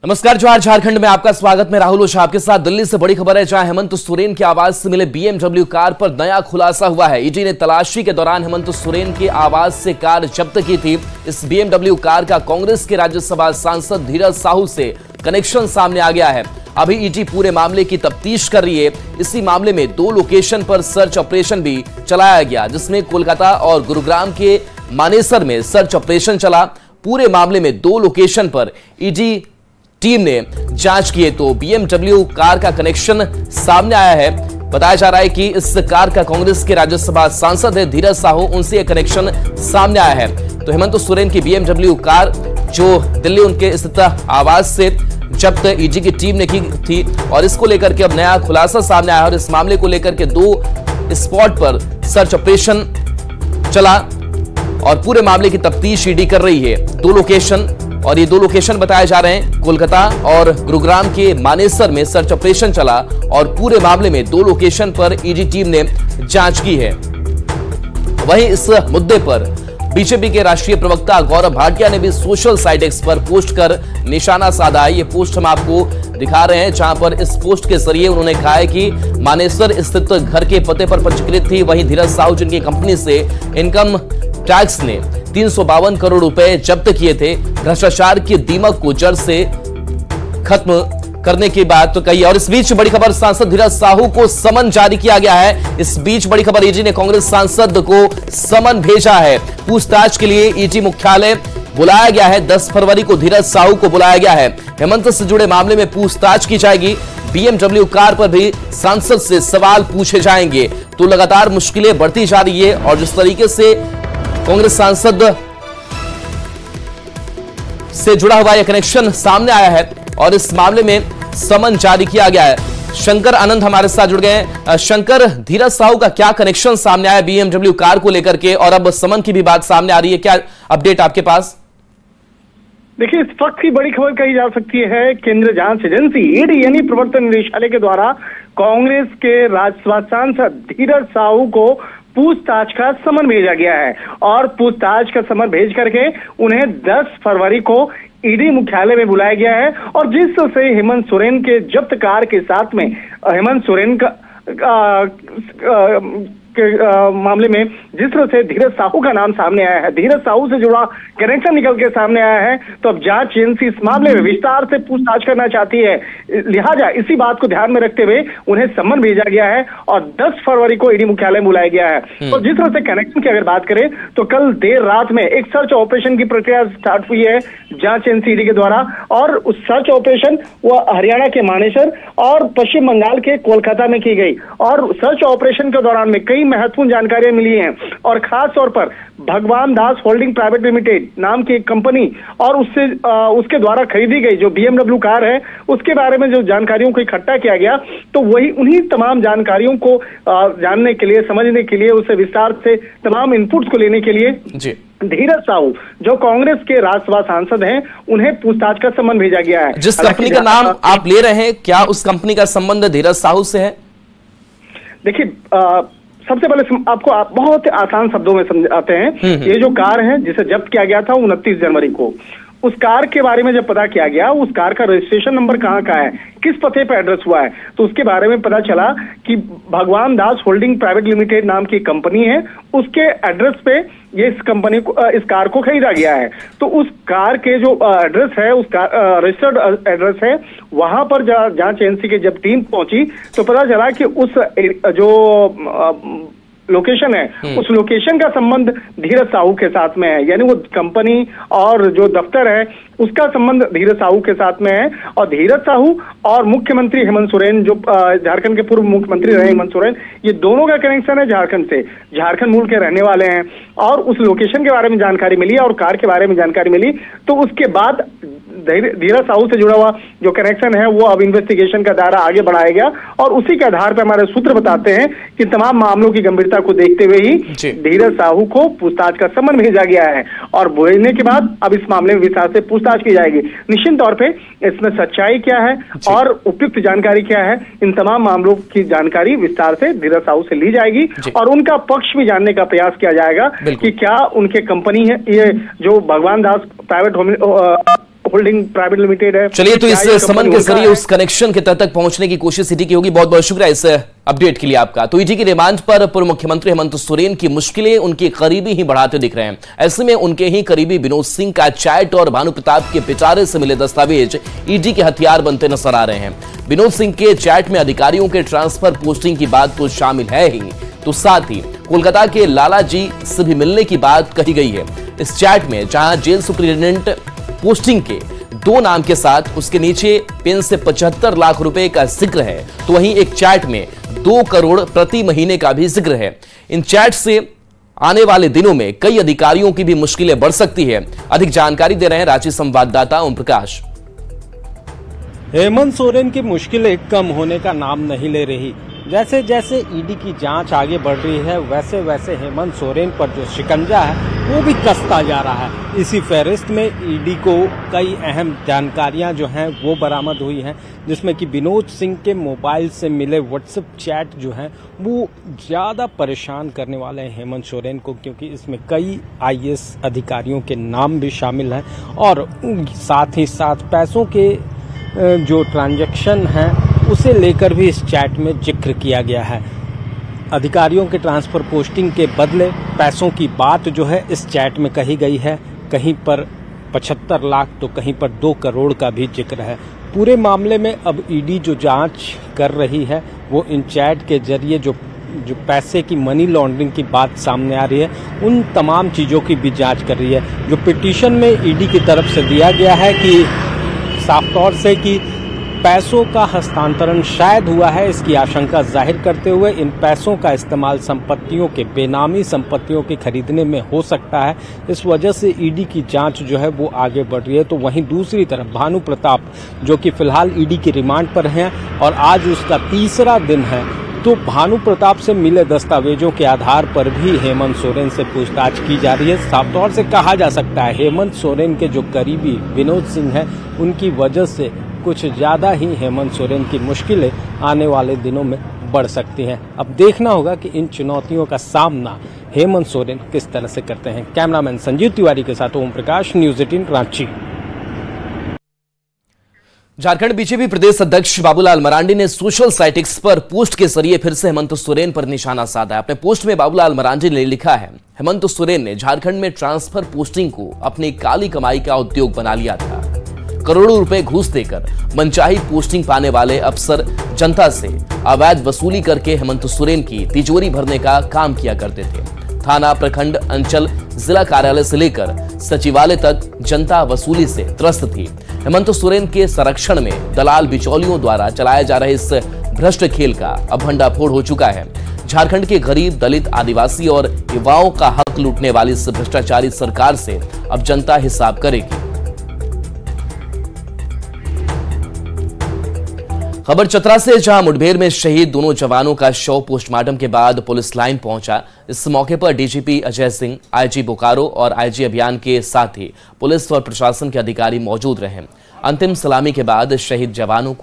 नमस्कार, जोहार। झारखंड में आपका स्वागत। मैं राहुल ओझा आपके साथ। दिल्ली से बड़ी खबर है, जहां हेमंत सोरेन के आवास से मिले बीएमडब्ल्यू कार पर नया खुलासा हुआ है। ईडी ने तलाशी के दौरान हेमंत सोरेन के आवास से कार जब्त की थी। इस बीएमडब्ल्यू कार का कांग्रेस के राज्यसभा सांसद धीरज साहू से कनेक्शन सामने आ गया है। अभी ईडी पूरे मामले की तफ्तीश कर रही है। इसी मामले में 2 लोकेशन पर सर्च ऑपरेशन भी चलाया गया, जिसमें कोलकाता और गुरुग्राम के मानेसर में सर्च ऑपरेशन चला। पूरे मामले में 2 लोकेशन पर ईडी टीम ने जांच की तो बीएमडब्ल्यू कार का कनेक्शन सामने आया है। बताया जा रहा है कि इस कार का कांग्रेस के राज्यसभा सांसद है धीरज साहू, उनसे यह कनेक्शन सामने आया है। तो हेमंत सोरेन की बीएमडब्ल्यू कार जो दिल्ली उनके स्थित आवास से जब्त ईडी की टीम ने की थी, और इसको लेकर के अब नया खुलासा सामने आया। और इस मामले को लेकर के 2 स्पॉट पर सर्च ऑपरेशन चला और पूरे मामले की तफ्तीश ईडी कर रही है। 2 लोकेशन, और ये 2 लोकेशन बताए जा रहे हैं, कोलकाता और गुरुग्राम के मानेसर में सर्च ऑपरेशन चला और पूरे मामले में 2 लोकेशन पर ईडी टीम ने जांच की है। वहीं इस मुद्दे पर बीजेपी के राष्ट्रीय प्रवक्ता गौरव भाटिया ने भी सोशल साइट एक्स पर पोस्ट कर निशाना साधा है। ये पोस्ट हम आपको दिखा रहे हैं, जहां पर इस पोस्ट के जरिए उन्होंने कहा है कि मानेसर स्थित घर के पते पर पंजीकृत थी। वहीं धीरज साहू, जिनकी कंपनी से इनकम टैक्स ने 352 करोड़ रुपए जब्त किए थे, भ्रष्टाचार के दीमक को जड़ से खत्म करने की बात तो कही। और इस बीच बड़ी खबर, सांसद धीरज साहू को समन जारी किया गया है। इस बीच बड़ी खबर, ईडी ने कांग्रेस सांसद को समन भेजा है। पूछताछ के लिए ईडी मुख्यालय बुलाया गया है। 10 फरवरी को धीरज साहू को बुलाया गया है। हेमंत से जुड़े मामले में पूछताछ की जाएगी। बीएमडब्ल्यू कार पर भी सांसद से सवाल पूछे जाएंगे। तो लगातार मुश्किलें बढ़ती जा रही है, और जिस तरीके से कांग्रेस सांसद से जुड़ा हुआ यह कनेक्शन सामने आया है और इस मामले में समन जारी किया गया है। शंकर आनंद हमारे साथ जुड़ गए हैं। शंकर, धीरज साहू का क्या कनेक्शन सामने आया बीएमडब्ल्यू कार को लेकर के, और अब समन की भी बात सामने आ रही है, क्या अपडेट आपके पास? देखिए, इस वक्त की बड़ी खबर कही जा सकती है, केंद्रीय जांच एजेंसी ईडी यानी प्रवर्तन निदेशालय के द्वारा कांग्रेस के राज्यसभा सांसद धीरज साहू को पूछताछ का समन भेजा गया है। और पूछताछ का समन भेज करके उन्हें 10 फरवरी को ईडी मुख्यालय में बुलाया गया है। और जिस से हेमंत सोरेन के जब्त कार के साथ में हेमंत सोरेन के मामले में जिस तरह से धीरज साहू का नाम सामने आया है, धीरज साहू से जुड़ा कनेक्शन निकल के सामने आया है, तो अब जांच एजेंसी इस मामले में विस्तार से पूछताछ करना चाहती है। लिहाजा इसी बात को ध्यान में रखते हुए उन्हें सम्मन भेजा गया है और 10 फरवरी को ईडी मुख्यालय बुलाया गया है। और जिस तरह से कनेक्शन की अगर बात करें तो कल देर रात में एक सर्च ऑपरेशन की प्रक्रिया स्टार्ट हुई है जांच एजेंसी ईडी के द्वारा। और उस सर्च ऑपरेशन वह हरियाणा के मानेसर और पश्चिम बंगाल के कोलकाता में की गई। और सर्च ऑपरेशन के दौरान में कई महत्वपूर्ण जानकारियां मिली हैं, और खास तौर पर भगवान दास होल्डिंग प्राइवेट लिमिटेड नाम की एक कंपनी और उसके द्वारा खरीदी गई जो बीएमडब्ल्यू कार है, उसके बारे में जो जानकारियों को इकट्ठा किया गया, तो वही उन्हीं तमाम जानकारियों को जानने के लिए, समझने के लिए, उससे विस्तार से तमाम इनपुट्स को लेने के लिए जी धीरज साहू जो कांग्रेस के राज्यसभा सांसद हैं, उन्हें पूछताछ का सम्मन भेजा गया है। जिस कंपनी का नाम आप ले रहे हैं, क्या उस कंपनी का संबंध धीरज साहू से है? देखिए, सबसे पहले आपको बहुत आसान शब्दों में समझाते हैं। ये जो कार है जिसे जब्त किया गया था 29 जनवरी को, उस कार के बारे में जब पता किया गया, उस कार का रजिस्ट्रेशन नंबर कहाँ का है, किस पते पर एड्रेस हुआ है, तो उसके बारे में पता चला कि भगवान दास होल्डिंग प्राइवेट लिमिटेड नाम की कंपनी है, उसके एड्रेस पे ये इस कार को खरीदा गया है। तो उस कार के जो एड्रेस है, उस रजिस्टर्ड एड्रेस है, वहां पर जांच एजेंसी की जब टीम पहुंची तो पता चला कि उस जो लोकेशन है, उस लोकेशन का संबंध धीरज साहू के साथ में है। यानी वो कंपनी और जो दफ्तर है उसका संबंध धीरज साहू के साथ में है। और धीरज साहू और मुख्यमंत्री हेमंत सोरेन, जो झारखंड के पूर्व मुख्यमंत्री रहे हेमंत सोरेन, ये दोनों का कनेक्शन है झारखंड से, झारखंड मूल के रहने वाले हैं। और उस लोकेशन के बारे में जानकारी मिली और कार के बारे में जानकारी मिली, तो उसके बाद धीरज साहू से जुड़ा हुआ जो कनेक्शन है वो अब इन्वेस्टिगेशन का दायरा आगे बढ़ाया गया। और उसी के आधार पर हमारे सूत्र बताते हैं कि तमाम मामलों की गंभीरता को देखते हुए ही धीरज साहू को पूछताछ का सम्मन भेजा गया है। और भेजने के बाद अब इस मामले में विस्तार से पूछताछ की जाएगी। निश्चित तौर पे इसमें सच्चाई क्या है और उपयुक्त जानकारी क्या है, इन तमाम मामलों की जानकारी विस्तार से धीरज साहू से ली जाएगी और उनका पक्ष भी जानने का प्रयास किया जाएगा कि क्या उनके कंपनी है ये जो भगवान दास प्राइवेट होल्डिंग प्राइवेट लिमिटेड है। चलिए, तो इस समन के जरिए उस कनेक्शन के तह तक पहुंचने की कोशिश ईडी की होगी। बहुत बहुत शुक्रिया इस अपडेट के लिए आपका। तो ईडी की रिमांड पर पूर्व मुख्यमंत्री हेमंत सोरेन की मुश्किलें उनके करीबी ही बढ़ाते दिख रहे हैं। ऐसे में उनके ही करीबी विनोद सिंह का चैट और भानु प्रताप के पिटारे से मिले दस्तावेज ईडी के हथियार बनते नजर आ रहे हैं। विनोद सिंह के चैट में अधिकारियों के ट्रांसफर पोस्टिंग की बात तो शामिल है ही, तो साथ ही कोलकाता के लाला जी से भी मिलने की बात कही गई है। इस चैट में जहां जेल सुप्रिंटेंडेंट पोस्टिंग के 2 नाम के साथ उसके नीचे पेन से 75 लाख रुपए का जिक्र है, तो वहीं एक चैट में 2 करोड़ प्रति महीने का भी जिक्र है। इन चैट से आने वाले दिनों में कई अधिकारियों की भी मुश्किलें बढ़ सकती है। अधिक जानकारी दे रहे हैं रांची संवाददाता ओम प्रकाश। हेमंत सोरेन की मुश्किलें कम होने का नाम नहीं ले रही। जैसे जैसे ईडी की जांच आगे बढ़ रही है, वैसे वैसे हेमंत सोरेन पर जो शिकंजा है वो भी कसता जा रहा है। इसी फहरिस्त में ईडी को कई अहम जानकारियां जो हैं वो बरामद हुई हैं, जिसमें कि विनोद सिंह के मोबाइल से मिले व्हाट्सएप चैट जो हैं वो ज़्यादा परेशान करने वाले हैं हेमंत सोरेन को, क्योंकि इसमें कई आईएएस अधिकारियों के नाम भी शामिल हैं और साथ ही साथ पैसों के जो ट्रांजैक्शन हैं उसे लेकर भी इस चैट में जिक्र किया गया है। अधिकारियों के ट्रांसफर पोस्टिंग के बदले पैसों की बात जो है इस चैट में कही गई है। कहीं पर 75 लाख तो कहीं पर 2 करोड़ का भी जिक्र है। पूरे मामले में अब ईडी जो जांच कर रही है वो इन चैट के जरिए जो पैसे की मनी लॉन्ड्रिंग की बात सामने आ रही है उन तमाम चीज़ों की भी जांच कर रही है। जो पिटीशन में ईडी की तरफ से दिया गया है कि साफ तौर से कि पैसों का हस्तांतरण शायद हुआ है, इसकी आशंका जाहिर करते हुए इन पैसों का इस्तेमाल संपत्तियों के बेनामी संपत्तियों के खरीदने में हो सकता है। इस वजह से ईडी की जांच जो है वो आगे बढ़ रही है। तो वहीं दूसरी तरफ भानु प्रताप जो कि फिलहाल ईडी की रिमांड पर हैं और आज उसका 3रा दिन है, तो भानु प्रताप से मिले दस्तावेजों के आधार पर भी हेमंत सोरेन से पूछताछ की जा रही है। साफ तौर से कहा जा सकता है हेमंत सोरेन के जो करीबी विनोद सिंह हैं उनकी वजह से कुछ ज़्यादा ही हेमंत सोरेन की मुश्किलें आने वाले दिनों में बढ़ सकती हैं। अब देखना होगा कि इन चुनौतियों का सामना हेमंत सोरेन किस तरह से करते हैं। कैमरामैन संजीव तिवारी के साथ ओम प्रकाश, न्यूज़ 18 रांची। झारखंड बीजेपी प्रदेश अध्यक्ष बाबूलाल मरांडी ने सोशल साइट्स पर पोस्ट के जरिए फिर से हेमंत सोरेन पर निशाना साधा है। अपने पोस्ट में बाबूलाल मरांडी ने लिखा है, हेमंत सोरेन ने झारखंड में ट्रांसफर पोस्टिंग को अपनी काली कमाई का उद्योग बना लिया था। करोड़ों रुपए घूस देकर मनचाही पोस्टिंग पाने वाले अफसर जनता से अवैध वसूली करके हेमंत सोरेन की तिजोरी भरने का काम किया करते थे। थाना, प्रखंड, अंचल, जिला कार्यालय से लेकर सचिवालय तक जनता वसूली से त्रस्त थी। हेमंत सोरेन के संरक्षण में दलाल बिचौलियों द्वारा चलाए जा रहे इस भ्रष्ट खेल का अब भंडाफोड़ हो चुका है। झारखंड के गरीब, दलित, आदिवासी और युवाओं का हक लूटने वाली इस भ्रष्टाचारी सरकार से अब जनता हिसाब करेगी। खबर चतरा से, जहां मुठभेड़ में शहीद दोनों जवानों का शव पोस्टमार्टम के बाद पुलिस लाइन पहुंचा। इस मौके पर डीजीपी अजय सिंह, आईजी बोकारो और आईजी अभियान के साथ ही पुलिस और प्रशासन के अधिकारी मौजूद रहे। अंतिम सलामी के बाद शहीद जवानों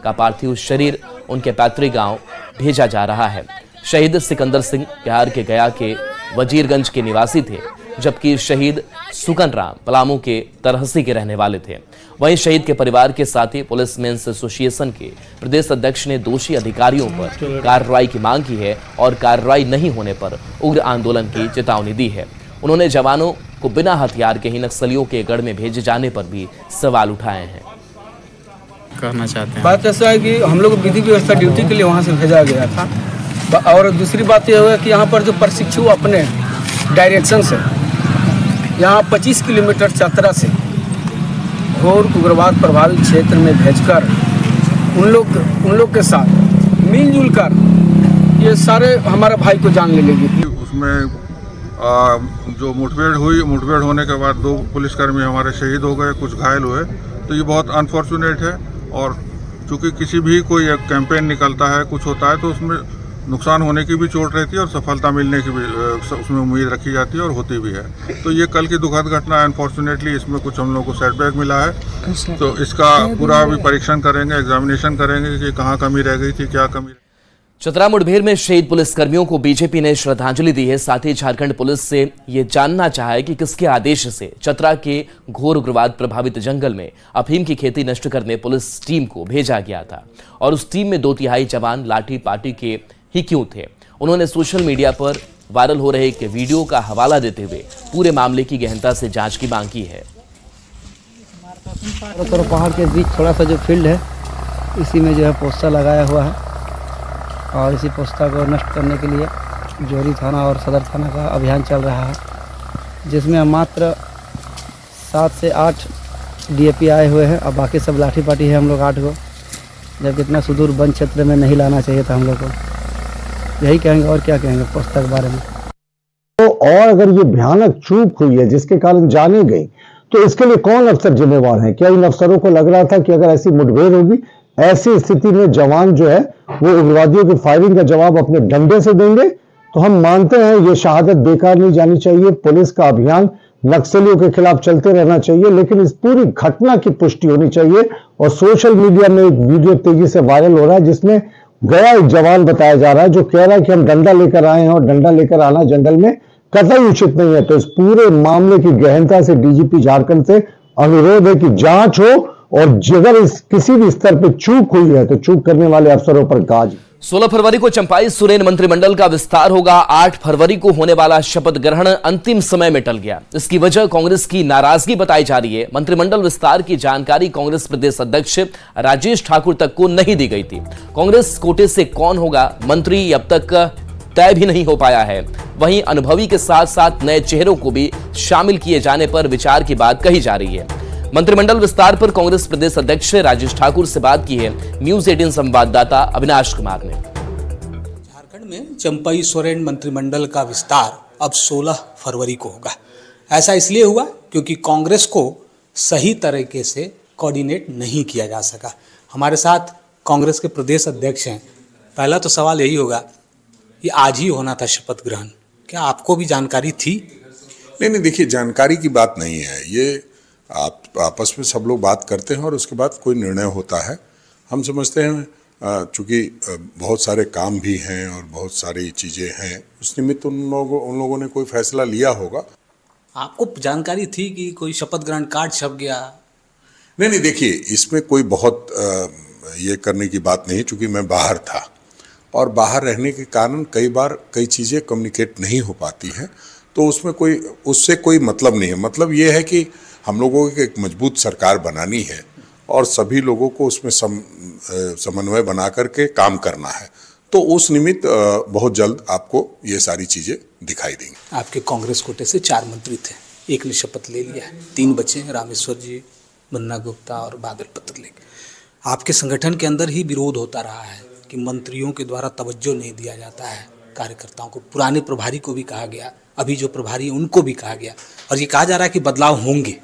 का पार्थिव शरीर उनके पैतृक गांव भेजा जा रहा है। शहीद सिकंदर सिंह बिहार के गया के वजीरगंज के निवासी थे, जबकि शहीद सुकन राम पलामू के तरहसी के रहने वाले थे। वहीं शहीद के परिवार के साथ ही पुलिस मेंस एसोसिएशन के प्रदेश अध्यक्ष ने दोषी अधिकारियों पर कार्रवाई की मांग की है और कार्रवाई नहीं होने पर उग्र आंदोलन की चेतावनी दी है। उन्होंने जवानों को बिना हथियार के ही नक्सलियों के गढ़ में भेजे जाने पर भी सवाल उठाए हैं। कहना चाहते हैं, बात ऐसा है कि हम लोग विधि व्यवस्था ड्यूटी के लिए वहाँ से भेजा गया था, और दूसरी बात यह है कि यहाँ पर जो प्रशिक्षु अपने डायरेक्शन से यहाँ 25 किलोमीटर चतरा से घोर उग्रवाद प्रभावित क्षेत्र में भेजकर उन लोग के साथ मिलजुल कर ये सारे हमारे भाई को जान ले लेगी। उसमें जो मुठभेड़ होने के बाद 2 पुलिसकर्मी हमारे शहीद हो गए, कुछ घायल हुए। तो ये बहुत अनफॉर्चुनेट है, और चूँकि किसी भी कोई एक कैंपेन निकलता है, कुछ होता है, तो उसमें नुकसान होने की भी चोट रहती है और सफलता मिलने की भी उसमें उम्मीद रखी जाती है और होती भी है। तो ये कल की दुखद घटना है। अनफॉर्चुनेटली इसमें कुछ हम लोग को सेटबैक मिला है, तो इसका पूरा भी परीक्षण करेंगे, एग्जामिनेशन करेंगे कि कहाँ कमी रह गई थी, क्या कमी। चतरा मुठभेड़ में शहीद पुलिसकर्मियों को बीजेपी ने श्रद्धांजलि दी है। साथ ही झारखंड पुलिस से ये जानना चाहा है कि किसके आदेश से चतरा के घोर उग्रवाद प्रभावित जंगल में अफीम की खेती नष्ट करने पुलिस टीम को भेजा गया था और उस टीम में 2/3 जवान लाठी पार्टी के ही क्यों थे। उन्होंने सोशल मीडिया पर वायरल हो रहे एक वीडियो का हवाला देते हुए पूरे मामले की गहनता से जांच की मांग की है। पहाड़ के बीच थोड़ा सा जो फील्ड है, इसी में जो है पोस्टर लगाया हुआ है और इसी पोस्टर को नष्ट करने के लिए जोरी थाना और सदर थाना का अभियान चल रहा है, जिसमें मात्र 7 से 8 डीएपी आए हुए हैं और बाकी सब लाठी पार्टी है हम लोग 8 को। जब इतना सुदूर वन क्षेत्र में नहीं लाना चाहिए था हम लोग को, यही कहेंगे और क्या कहेंगे पोस्टर के बारे में। तो और अगर ये भयानक चूक हुई है जिसके कारण जाने गई, तो इसके लिए कौन अफसर जिम्मेवार है? क्या इन अफसरों को लग रहा था कि अगर ऐसी मुठभेड़ होगी, ऐसी स्थिति में जवान जो है वो उग्रवादियों की फायरिंग का जवाब अपने डंडे से देंगे? तो हम मानते हैं ये शहादत बेकार नहीं जानी चाहिए। पुलिस का अभियान नक्सलियों के खिलाफ चलते रहना चाहिए, लेकिन इस पूरी घटना की पुष्टि होनी चाहिए। और सोशल मीडिया में एक वीडियो तेजी से वायरल हो रहा है जिसमें गया एक जवान बताया जा रहा है जो कह रहा है कि हम डंडा लेकर आए हैं और डंडा लेकर आना जंगल में कतई उचित नहीं है। तो इस पूरे मामले की गहनता से डीजीपी झारखंड से अनुरोध है कि जांच हो और अगर इस किसी भी स्तर पर चूक हुई है तो चूक करने वाले अफसरों पर गाज। 16 फरवरी को चंपाई सोरेन मंत्रिमंडल का विस्तार होगा। 8 फरवरी को होने वाला शपथ ग्रहण अंतिम समय में टल गया। इसकी वजह कांग्रेस की नाराजगी बताई जा रही है। मंत्रिमंडल विस्तार की जानकारी कांग्रेस प्रदेश अध्यक्ष राजेश ठाकुर तक को नहीं दी गई थी। कांग्रेस कोटे से कौन होगा मंत्री अब तक तय भी नहीं हो पाया है। वहीं अनुभवी के साथ साथ नए चेहरों को भी शामिल किए जाने पर विचार की बात कही जा रही है। मंत्रिमंडल विस्तार पर कांग्रेस प्रदेश अध्यक्ष राजेश ठाकुर से बात की है न्यूज 18 संवाददाता अविनाश कुमार ने। झारखंड में चंपाई सोरेन मंत्रिमंडल का विस्तार अब 16 फरवरी को होगा। ऐसा इसलिए हुआ क्योंकि कांग्रेस को सही तरीके से कोऑर्डिनेट नहीं किया जा सका। हमारे साथ कांग्रेस के प्रदेश अध्यक्ष हैं। पहला तो सवाल यही होगा कि आज ही होना था शपथ ग्रहण, क्या आपको भी जानकारी थी? नहीं, देखिए जानकारी की बात नहीं है, ये आप आपस में सब लोग बात करते हैं और उसके बाद कोई निर्णय होता है। हम समझते हैं चूँकि बहुत सारे काम भी हैं और बहुत सारी चीज़ें हैं, उस निमित्त उन लोगों ने कोई फैसला लिया होगा। आपको जानकारी थी कि कोई शपथ ग्रहण कार्ड छप गया? नहीं, देखिए इसमें कोई बहुत ये करने की बात नहीं, चूँकि मैं बाहर था और बाहर रहने के कारण कई बार कई चीज़ें कम्युनिकेट नहीं हो पाती हैं, तो उससे कोई मतलब नहीं है। मतलब ये है कि हम लोगों को एक मजबूत सरकार बनानी है और सभी लोगों को उसमें समन्वय बना करके काम करना है, तो उस निमित्त बहुत जल्द आपको ये सारी चीज़ें दिखाई देंगी। आपके कांग्रेस कोटे से 4 मंत्री थे, एक ने शपथ ले लिया है, 3 बचे हैं, रामेश्वर जी, बन्ना गुप्ता और बादल पत्रलेख। आपके संगठन के अंदर ही विरोध होता रहा है कि मंत्रियों के द्वारा तवज्जो नहीं दिया जाता है कार्यकर्ताओं को। पुराने प्रभारी को भी कहा गया, अभी जो प्रभारी उनको भी कहा गया और ये कहा जा रहा है कि बदलाव होंगे।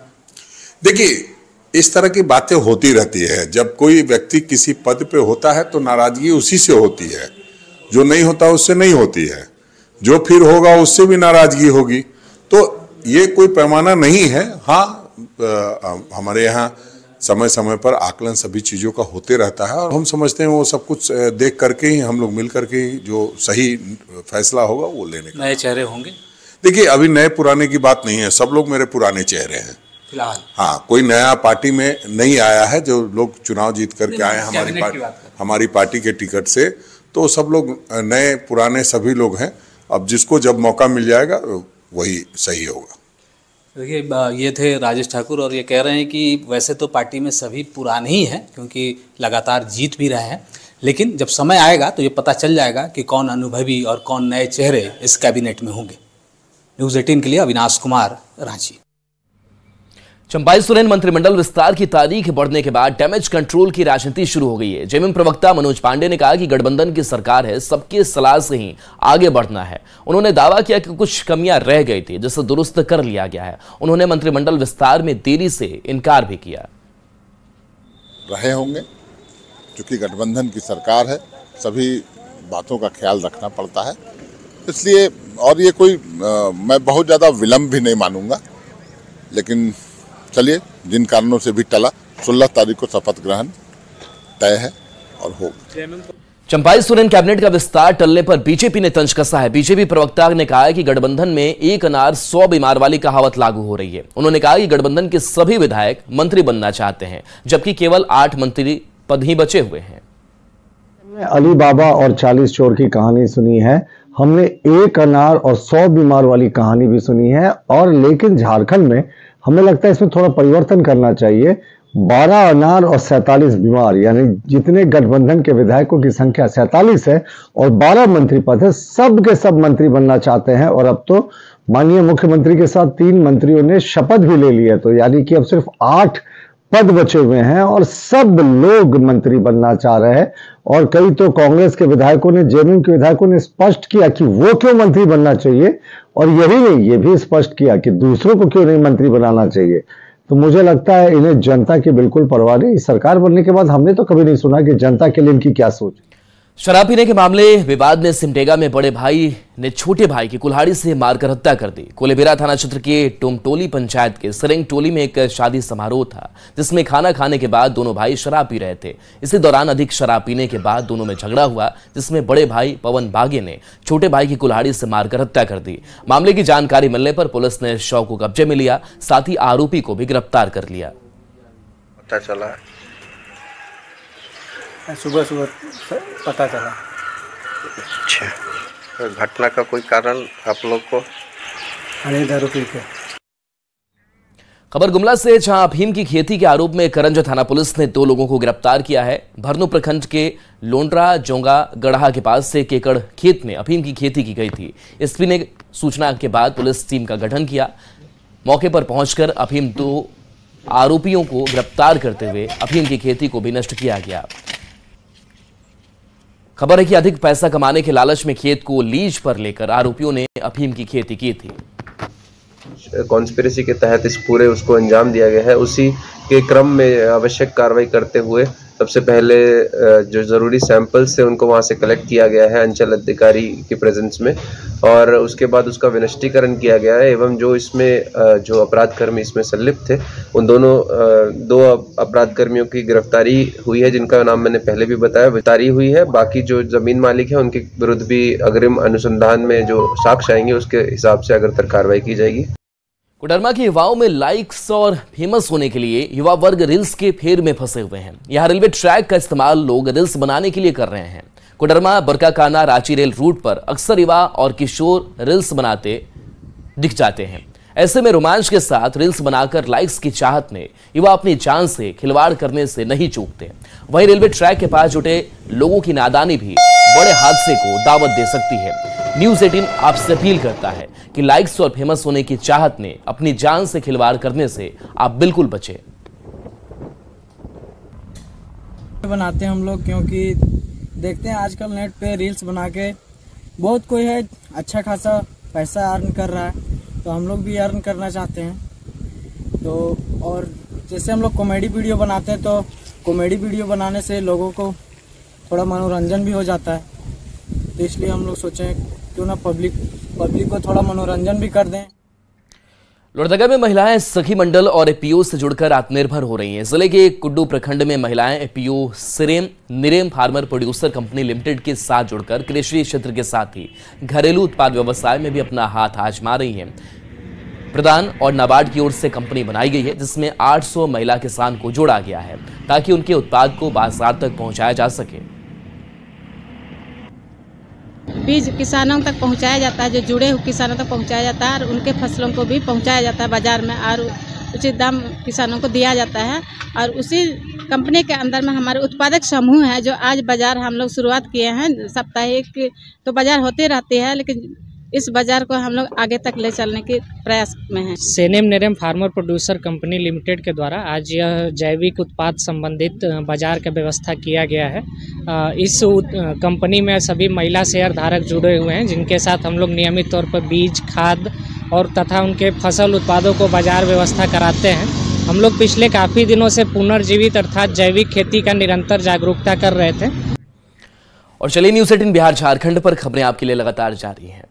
देखिए इस तरह की बातें होती रहती है। जब कोई व्यक्ति किसी पद पे होता है तो नाराजगी उसी से होती है, जो नहीं होता उससे नहीं होती है, जो फिर होगा उससे भी नाराजगी होगी। तो ये कोई पैमाना नहीं है। हाँ, हमारे यहाँ समय समय पर आकलन सभी चीज़ों का होते रहता है और हम समझते हैं वो सब कुछ देख करके ही हम लोग मिल करके ही जो सही फैसला होगा वो लेने का। नए चेहरे होंगे? देखिए अभी नए पुराने की बात नहीं है, सब लोग मेरे पुराने चेहरे हैं फिलहाल। हाँ, कोई नया पार्टी में नहीं आया है। जो लोग चुनाव जीत करके आए हैं हमारी पार्टी के टिकट से, तो सब लोग नए पुराने सभी लोग हैं। अब जिसको जब मौका मिल जाएगा वही सही होगा। देखिए ये थे राजेश ठाकुर और ये कह रहे हैं कि वैसे तो पार्टी में सभी पुराने ही हैं क्योंकि लगातार जीत भी रहे हैं, लेकिन जब समय आएगा तो ये पता चल जाएगा कि कौन अनुभवी और कौन नए चेहरे इस कैबिनेट में होंगे। न्यूज़ 18 के लिए अविनाश कुमार, रांची। चंपाई सोरेन मंत्रिमंडल विस्तार की तारीख बढ़ने के बाद डैमेज कंट्रोल की राजनीति शुरू हो गई है। जेएमएम प्रवक्ता मनोज पांडे ने कहा कि गठबंधन की सरकार है, सबके सलाह से ही आगे बढ़ना है। उन्होंने दावा किया कि कुछ कमियां रह गई थी जिसे दुरुस्त कर लिया गया है। उन्होंने मंत्रिमंडल विस्तार में देरी से इनकार भी किया। रहे होंगे क्योंकि गठबंधन की सरकार है, सभी बातों का ख्याल रखना पड़ता है, इसलिए और ये कोई मैं बहुत ज़्यादा विलंब भी नहीं मानूंगा, लेकिन चलिए जिन कारणों से भी टला 16 तारीख को शपथ ग्रहण तय है और होगा। चंपाई सोरेन कैबिनेट का विस्तार टलने पर बीजेपी ने तंज कसा है। बीजेपी प्रवक्ता ने कहा है कि गठबंधन में एक अनार 100 बीमार वाली कहावत लागू हो रही है। उन्होंने कहा कि गठबंधन के सभी विधायक मंत्री बनना चाहते हैं, जबकि केवल 8 मंत्री पद ही बचे हुए हैं। हमने अली बाबा और 40 चोर की कहानी सुनी है, हमने एक अनार और 100 बीमार वाली कहानी भी सुनी है, और लेकिन झारखंड में हमें लगता है इसमें थोड़ा परिवर्तन करना चाहिए। 12 अनार और 47 बीमार, यानी जितने गठबंधन के विधायकों की संख्या 47 है और 12 मंत्री पद है, सब के सब मंत्री बनना चाहते हैं। और अब तो माननीय मुख्यमंत्री के साथ 3 मंत्रियों ने शपथ भी ले ली है, तो यानी कि अब सिर्फ 8 पद बचे हुए हैं और सब लोग मंत्री बनना चाह रहे हैं। और कई तो कांग्रेस के विधायकों ने, जेएमएम के विधायकों ने स्पष्ट किया कि वो क्यों मंत्री बनना चाहिए, और यही नहीं, ये भी स्पष्ट किया कि दूसरों को क्यों नहीं मंत्री बनाना चाहिए। तो मुझे लगता है इन्हें जनता की बिल्कुल परवाह नहीं। सरकार बनने के बाद हमने तो कभी नहीं सुना कि जनता के लिए इनकी क्या सोच। शराब पीने के मामले विवाद में सिमडेगा में बड़े भाई ने छोटे भाई की कुल्हाड़ी से मारकर हत्या कर दी। कोलेबिरा थाना क्षेत्र के टोमटोली पंचायत के सिरेंग टोली में एक शादी समारोह था, जिसमें खाना खाने के बाद दोनों भाई शराब पी रहे थे। इसी दौरान अधिक शराब पीने के बाद दोनों में झगड़ा हुआ, जिसमें बड़े भाई पवन बागे ने छोटे भाई की कुल्हाड़ी से मारकर हत्या कर दी। मामले की जानकारी मिलने पर पुलिस ने शव को कब्जे में लिया, साथ ही आरोपी को भी गिरफ्तार कर लिया। पता चला सुबह पता चला। अच्छा, घटना का कोई कारण आप लोग को? दारू पी के। खबर गुमला से, जहां अफीम की खेती के आरोप में करंज थाना पुलिस ने 2 लोगों को गिरफ्तार किया है। भरनू प्रखंड के लोंडरा जोंगा गढ़ा के पास से 1 एकड़ खेत में अफीम की खेती की गई थी। एसपी ने सूचना के बाद पुलिस टीम का गठन किया। मौके पर पहुंचकर अफीम 2 आरोपियों को गिरफ्तार करते हुए अफीम की खेती को भी नष्ट किया गया। खबर है कि अधिक पैसा कमाने के लालच में खेत को लीज पर लेकर आरोपियों ने अफीम की खेती की थी। कॉन्स्पिरेसी के तहत इस पूरे उसको अंजाम दिया गया है। उसी के क्रम में आवश्यक कार्रवाई करते हुए सबसे पहले जो जरूरी सैंपल्स थे उनको वहां से कलेक्ट किया गया है अंचल अधिकारी की प्रेजेंस में, और उसके बाद उसका विनष्टीकरण किया गया है। एवं जो इसमें जो अपराधकर्मी इसमें संलिप्त थे, उन दोनों 2 अपराधकर्मियों की गिरफ्तारी हुई है, जिनका नाम मैंने पहले भी बताया, गिरफ्तारी हुई है। बाकी जो जमीन मालिक है उनके विरुद्ध भी अग्रिम अनुसंधान में जो साक्ष्य आएंगे उसके हिसाब से अग्रतर कार्रवाई की जाएगी। कोडरमा के युवाओं में लाइक्स और फेमस होने के लिए युवा वर्ग रील्स के फेर में फंसे हुए हैं। यहाँ रेलवे ट्रैक का इस्तेमाल लोग रील्स बनाने के लिए कर रहे हैं। कोडरमा बरकाकाना रांची रेल रूट पर अक्सर युवा और किशोर रील्स बनाते दिख जाते हैं। ऐसे में रोमांच के साथ रील्स बनाकर लाइक्स की चाहत में युवा अपनी जान से खिलवाड़ करने से नहीं चूकते। वहीं रेलवे ट्रैक के पास जुटे लोगों की नादानी भी बड़े हादसे को दावत दे सकती है। न्यूज़ 18 आपसे अपील करता है कि लाइक्स और फेमस होने की चाहत में अपनी जान से खिलवाड़ करने से आप बिल्कुल बचें। बनाते हैं हम लोग, क्योंकि देखते हैं आजकल नेट पे रील्स बना के बहुत कोई है अच्छा खासा पैसा अर्न कर रहा है, तो हम लोग भी अर्न करना चाहते हैं। तो और जैसे हम लोग कॉमेडी वीडियो बनाते हैं, तो कॉमेडी वीडियो बनाने से लोगों को थोड़ा मनोरंजन भी हो जाता है, तो इसलिए हम लोग सोचें क्यों ना पब्लिक को थोड़ा मनोरंजन भी कर दें। लोहरदगा में महिलाएं सखी मंडल और एपीओ से जुड़कर आत्मनिर्भर हो रही हैं। जिले के कुड्डू प्रखंड में महिलाएं APO Sirem Nirem farmer producer company limited के साथ जुड़कर कृषि क्षेत्र के साथ ही घरेलू उत्पाद व्यवसाय में भी अपना हाथ आजमा रही हैं। प्रधान और नाबार्ड की ओर से कंपनी बनाई गई है, जिसमें 800 महिला किसान को जोड़ा गया है, ताकि उनके उत्पाद को बाजार तक पहुंचाया जा सके। बीज किसानों तक पहुंचाया जाता है, जो जुड़े हुए किसानों तक पहुंचाया जाता है, और उनके फसलों को भी पहुंचाया जाता है बाजार में, और उचित दाम किसानों को दिया जाता है। और उसी कंपनी के अंदर में हमारे उत्पादक समूह है, जो आज बाजार हम लोग शुरुआत किए हैं। साप्ताहिक तो बाजार होते रहती है, लेकिन इस बाजार को हम लोग आगे तक ले चलने के प्रयास में हैं। सेनेम नेरेम फार्मर प्रोड्यूसर कंपनी लिमिटेड के द्वारा आज यह जैविक उत्पाद संबंधित बाजार का व्यवस्था किया गया है। इस कंपनी में सभी महिला शेयर धारक जुड़े हुए हैं, जिनके साथ हम लोग नियमित तौर पर बीज, खाद और तथा उनके फसल उत्पादों को बाजार व्यवस्था कराते हैं। हम लोग पिछले काफ़ी दिनों से पुनर्जीवित अर्थात जैविक खेती का निरंतर जागरूकता कर रहे थे। और चलिए न्यूज़ 18 बिहार झारखंड पर खबरें आपके लिए लगातार जारी हैं।